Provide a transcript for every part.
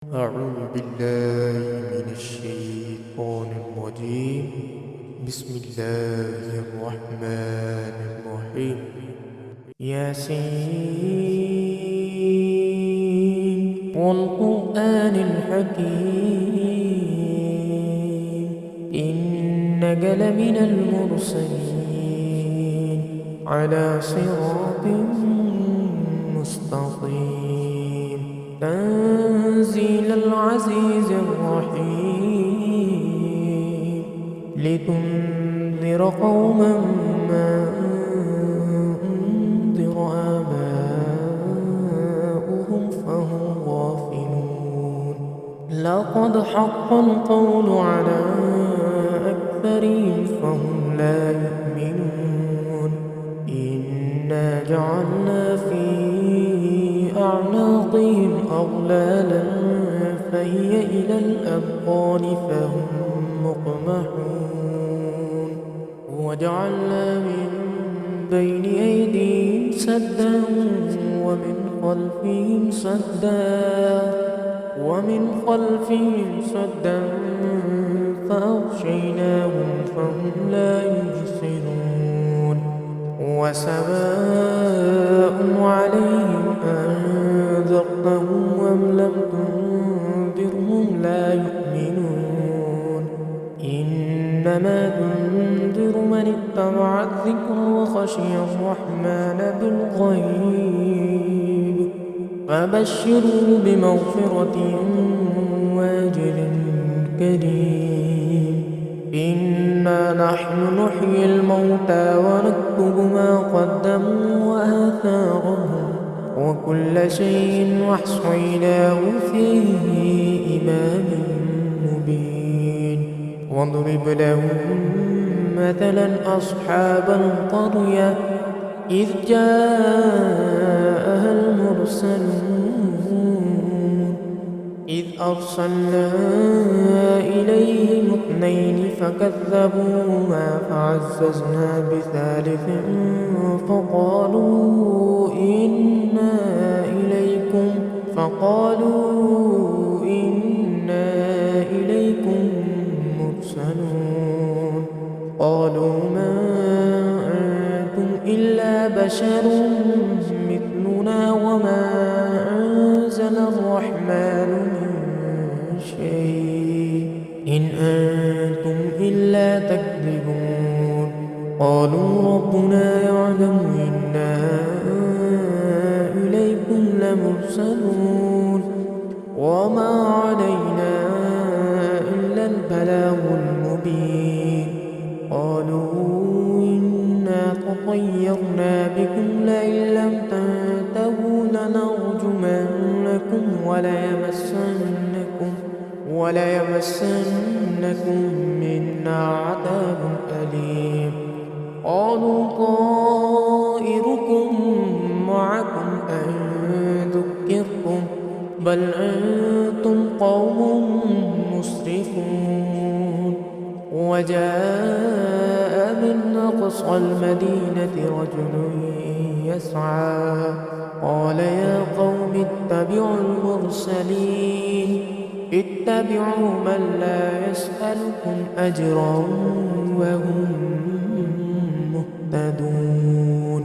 أعوذ بالله من الشيطان الرجيم. بسم الله الرحمن الرحيم. ياسين والقرآن الحكيم إنك لمن المرسلين على صراط مستقيم تنزيل العزيز الرحيم لتنذر قوما ما أنذر آباؤهم فهم غافلون. لقد حق القول على أكثرهم فهم لا يؤمنون. إنا جعلنا في أعناقهم أغلالا فهي إلى الأذقان فهم مقمحون. وجعلنا من بين أيديهم سدا ومن خلفهم سدا فأغشيناهم فهم لا يبصرون. وسواء عليهم أنذرتهم أم لم تنذرهم لا يؤمنون. إنما تنذر من اتبع الذكر وخشي الرحمن بالغيب فبشره بمغفرة وأجر كريم. إنا نحن نحيي الموتى ونكتب ما قدموا وآثارهم وكل شيء أحصيناه في إمام مبين. واضرب لهم مثلا أصحاب القرية إذ جاءها المرسلون إذ أرسلنا إليهم اثنين فكذبوهما فعززنا بثالث فقالوا إنا إليكم مرسلون. قالوا ما أنتم إلا بشر مثلنا وما أنزل الرحمن من شيء إن أنتم إلا تكذبون. قالوا ربنا يعلم إنا إليكم لمرسلون وما علينا إلا البلاغ المبين. قالوا إنا تطيرنا بكم لئن لم تنتهوا لنرجمنكم وليمسنكم منا عذاب أليم. قالوا طائركم معكم أن ذكرتم بل أنتم قوم مسرفون. وجاء من أقصى المدينة رجل يسعى قال يا قوم اتبعوا المرسلين اتبعوا من لا يسألكم أجرا وهم مهتدون.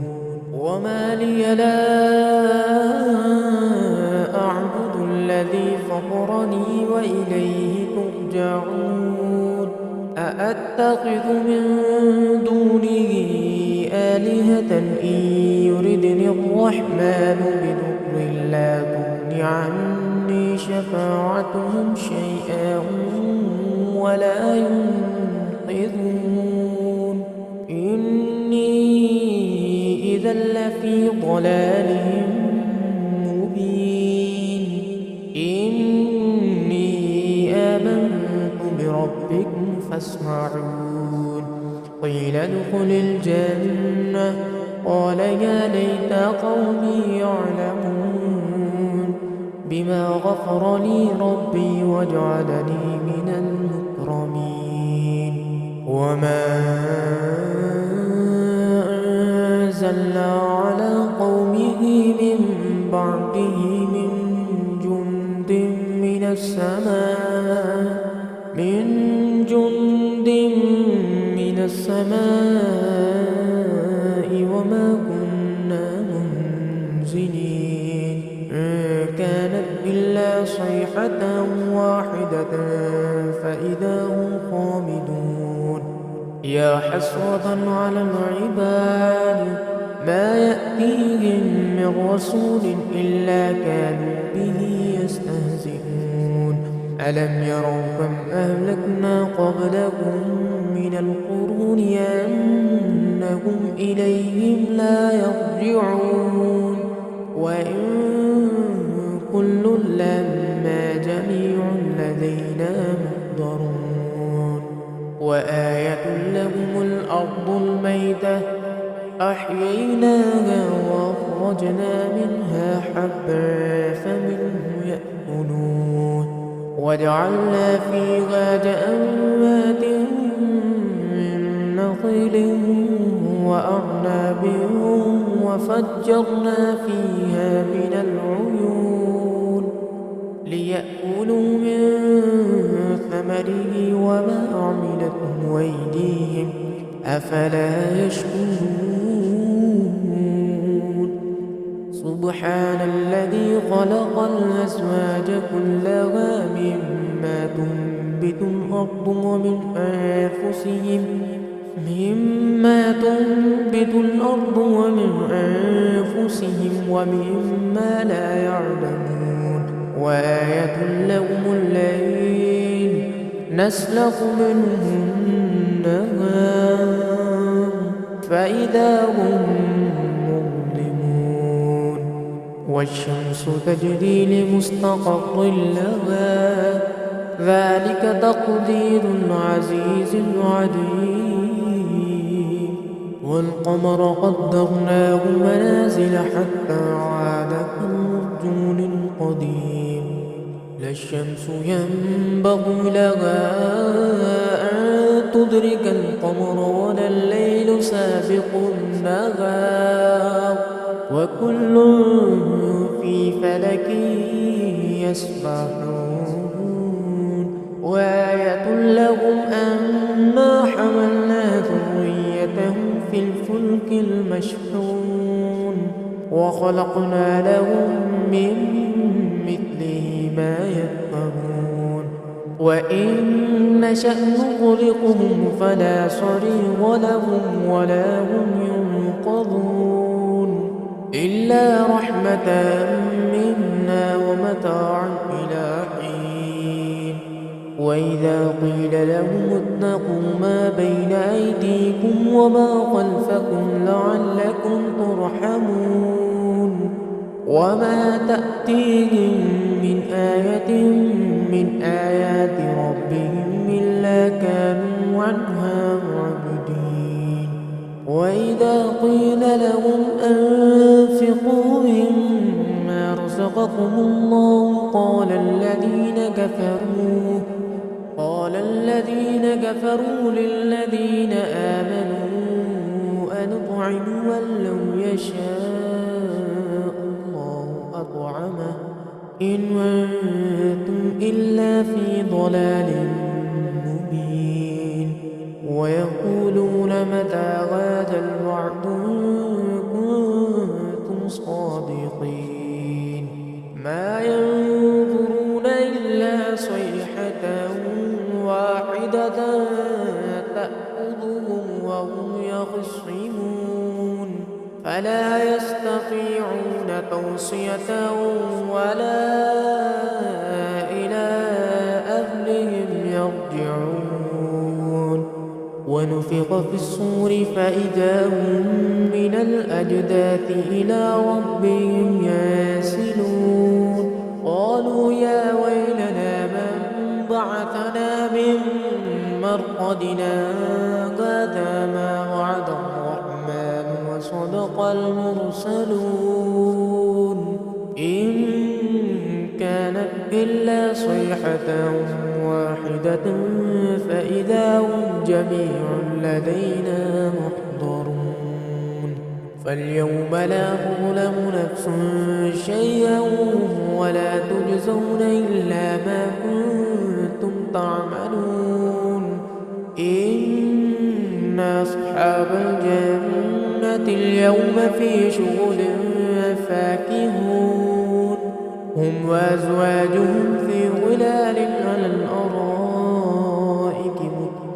وما لي لا أعبد الذي فطرني وإليه ترجعون. أأتخذ من دونه آلهة إن يردني الرحمن بضر لا تغن عني شفاعتهم شيئا ولا ينقذون. إني إذا لفي ضلال مبين. إني آمنت بربكم فاسمعون. قيل ادخل الجنة قال يا ليت قومي يعلمون بما غفر لي ربي وجعلني من المكرمين. وما أنزلنا على قومه من بعده من جند من من جند من السماء وما كنا منزلين كانت إلا صيحة واحدة فإذا هم خامدون يا حسرة على العباد ما يأتيهم من رسول إلا كانوا به يستهزئون ألم يروا كم أهلكنا قبلهم من القرون أنهم إليهم لا يرجعون وإن كل لما جميع لدينا محضرون وآية لهم الأرض الميتة أحييناها وأخرجنا منها حبا فمنه يأكلون وجعلنا فيها جنات من نخيل وأعناب وفجرنا فيها من العيون ليأكلوا من ثمره وما عملته أيديهم أفلا يشكرون سبحان الذي خلق الأزواج كلها مما تنبت الأرض ومن أنفسهم ومما لا يعلمون وآية لهم الليل نسلخ منه النهار فإذا هم مظلمون والشمس تجري لمستقر لها ذلك تقدير العزيز العليم والقمر قدرناه منازل حتى عاد كالعرجون القديم لا الشمس ينبغي لها أن تدرك القمر ولا الليل سابق النهار وكل في فلك يسبحون وآية لهم أنا حملنا ذريتهم في الفلك المشحون وخلقنا لهم من مثله ما يركبون وإن نشأ نغرقهم فلا صريخ لهم ولا هم ينقذون إلا رحمة منا ومتاعا إلى حين وإذا قيل لهم اتقوا ما بين أيديكم وما خلفكم لعلكم ترحمون وما تأتيهم من آية من آيات ربهم إلا كانوا عنها معرضين وإذا قيل لهم أنفقوا مما رزقكم الله قال الذين كفروا للذين آمنوا أنطعم من لو يشاء الله أطعمه إن أنتم إلا في ضلال مبين ويقولون متى هذا الوعد إن كنتم صادقين ما ينظرون إلا صيحة واحدة تأخذهم وهم يخصمون فلا يستطيعون توصية ولا إلى أهلهم يرجعون ونفخ في الصور فإذا هم من الأجداث إلى ربهم ينسلون قالوا يا ويلنا من بعثنا من مرقدنا هذا ما وعد الرحمن وصدق المرسلون إن كانت إلا صيحة واحدة فإذا هم جميع لدينا محضرون فاليوم لا تظلم نفس شيئا ولا تجزون إلا ما كنتم تعملون. إن أصحاب الجنة اليوم في شغل فاكهون. هم وأزواجهم في ظلال على الأرائك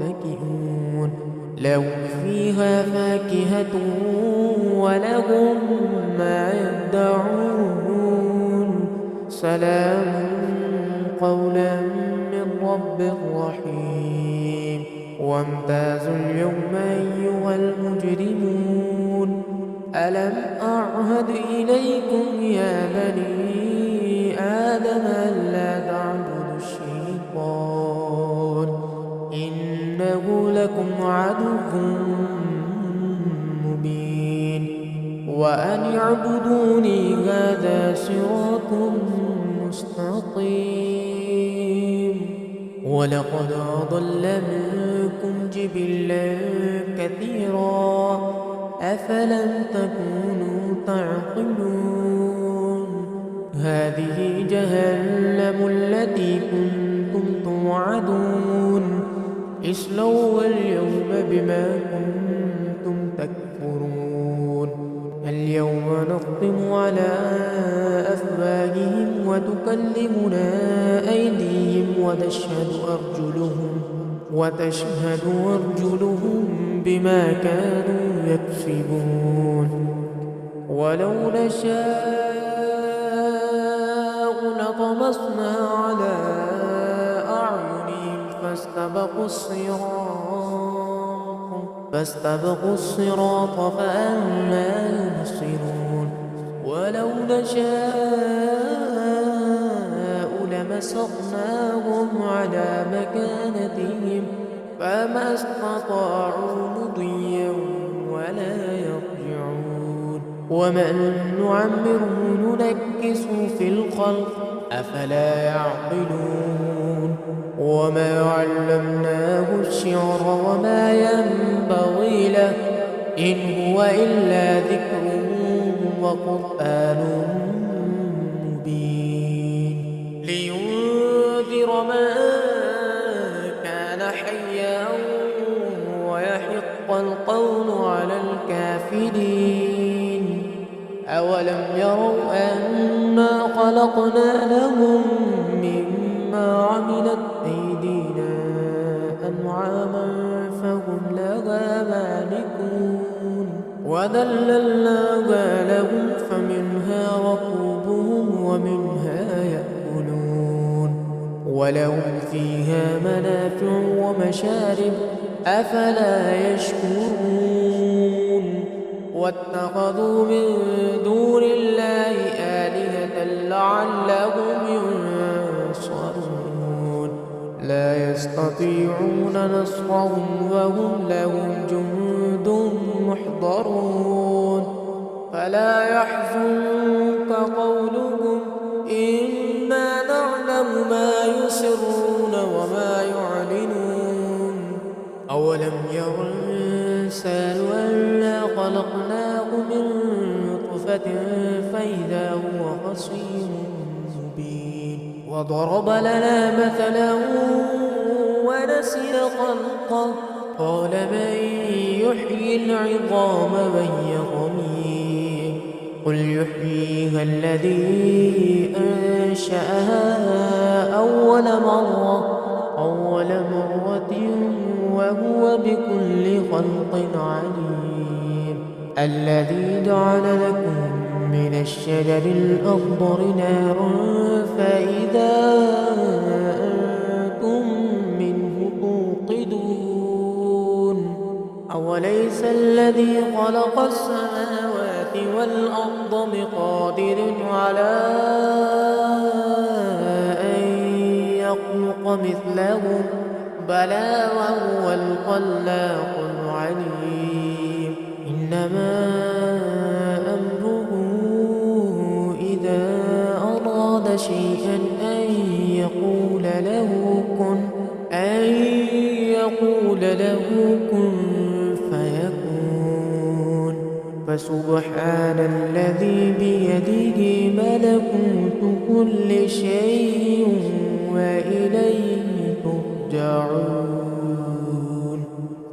متكئون. لهم فيها فاكهة ولهم ما يدعون. سلام قولا من رب رحيم. وامتازوا اليوم أيها المجرمون. ألم أعهد إليكم يا بني آدم ألا تعبدوا الشيطان إنه لكم عدو مبين. وأن اعبدوني هذا صراط مستقيم. ولقد أضل منكم جبلا كثيرا أفلم تكونوا تعقلون. هذه جهنم التي كنتم توعدون. اصلوها اليوم بما كنتم تكفرون. اليوم نختم على أفواههم وتكلمنا أيديهم وتشهد أرجلهم بما كانوا يكسبون. ولو نشاء لطمسنا على أعينهم فاستبقوا الصراط فأنى يبصرون. ولو نشاء لمسخناهم على مكانتهم فما استطاعوا مضيا ولا يرجعون. ومن نعمره ننكسه في الخلق أفلا يعقلون. وما علمناه الشعر وما ينبغي له إن هو إلا ذكر وقرآن مبين. لينذر من كان حيا ويحق القول على الكافرين. أولم يروا أنا خلقنا لهم مما عملت أيدينا أنعاما فهم لها مالكون. وذللناها لهم فمنها ركوبهم ومنها يأكلون. ولهم فيها منافع ومشارب أفلا يشكرون. واتخذوا من دون الله آلهة لعلهم ينصرون. لا يستطيعون نصرهم وهم لهم جند محضرون. فلا يحزنك قولهم إنا نعلم ما يسرون وما يعلنون. أولم ير الإنسان أنا خلقناه من نطفة فإذا هو خصيم مبين. وضرب لنا مثلا ونسي خلقه قال من يحيي العظام وهي رميم. قل يحييها الذي أنشأها أول مرة وهو بكل خلق عليم. الذي جعل لكم من الشجر الأخضر نارا فإذا أنتم منه توقدون. أوليس الذي خلق السماوات والأرض بقادر على أن يخلق مثلهم بلى وهو الخلاق العليم. إنما أمره إذا أراد شيئا أن يقول له كن فيكون. فسبحان الذي بيده ملكوت كل شيء وإليه ترجعون.